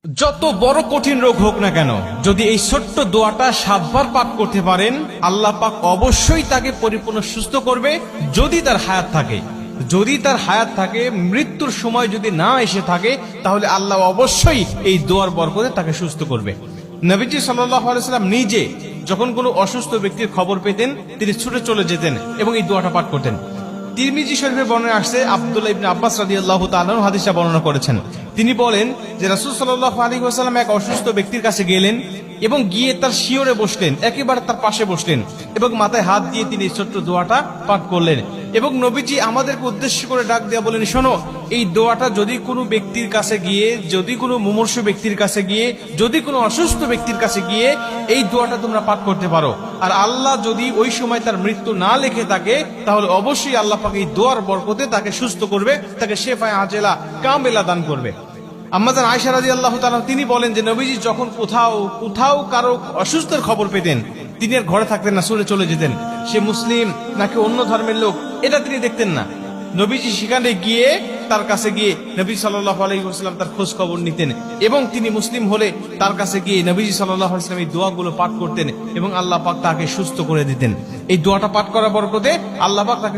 যত বড় কঠিন রোগ হোক না কেন, যদি এই ছোট্ট দোয়াটা 7 বার পাঠ করতে পারেন, আল্লাহ পাক অবশ্যই তাকে পরিপূর্ণ সুস্থ করবে। যদি তার হায়াত থাকে, মৃত্যুর সময় যদি না এসে থাকে, তাহলে আল্লাহ অবশ্যই এই দোয়ার বরকতে তাকে সুস্থ করবে। নবীজি সাল্লাল্লাহু আলাইহি ওয়াসাল্লাম নিজে যখন কোনো অসুস্থ ব্যক্তির খবর পেতেন, তিনি ছুটে চলে যেতেন এবং এই দোয়াটা পাঠ করতেন। তিরমিজি শরীফের বর্ণনা আসছে, আব্দুল্লাহ ইবনে আব্বাস রাদিয়াল্লাহু তাআলা হাদিসটা বর্ণনা করেছেন। তিনি বলেন যে রাসূল সাল্লাল্লাহু আলাইহি ওয়াসাল্লাম এক অসুস্থ ব্যক্তির কাছে গেলেন এবং গিয়ে তার শিয়রে বসলেন, একেবারে তার পাশে বসলেন এবং মাথায় হাত দিয়ে তিনি ছোট্ট দোয়াটা পাঠ করলেন। এবং নবীজি আমাদেরকে উদ্দেশ্য করে ডাক দিয়ে বলেন, শোনো, এই দোয়াটা যদি কোনো ব্যক্তির কাছে গিয়ে, যদি কোনো মুমূর্ষু ব্যক্তির কাছে গিয়ে, যদি কোনো অসুস্থ ব্যক্তির কাছে গিয়ে এই দোয়াটা তোমরা পাঠ করতে পারো, আর আল্লাহ যদি ওই সময় তার মৃত্যু না লিখে থাকে, তাহলে অবশ্যই আল্লাহ পাক এই দোয়ার বরকতে তাকে সুস্থ করবে, তাকে শেফায়ে আজেলা কামেলা দান করবে। আম্মাজান আয়েশা রাদিয়াল্লাহু তাআলা তিনি বলেন যে নবীজি যখন কোথাও কারো অসুস্থের খবর পেতেন, তিনি আর ঘরে থাকতেন না, ছুটে চলে যেতেন। সে মুসলিম নাকি অন্য ধর্মের লোক, এটা তিনি দেখতেন না। নবীজি সেখানে গিয়ে, তার কাছে গিয়ে নবী সাল্লাল্লাহু আলাইহি ওয়াসাল্লাম তার খোঁজ খবর নিতেন এবং তিনি মুসলিম হলে তার কাছে গিয়ে নবীজি সাল্লাল্লাহু আলাইহি ওয়াসাল্লাম এই দোয়াগুলো পাঠ করতেন এবং আল্লাহ পাক তাকে সুস্থ করে দিতেন। এই দোয়াটা পাঠ করার বরকতে আল্লাহ পাক তাকে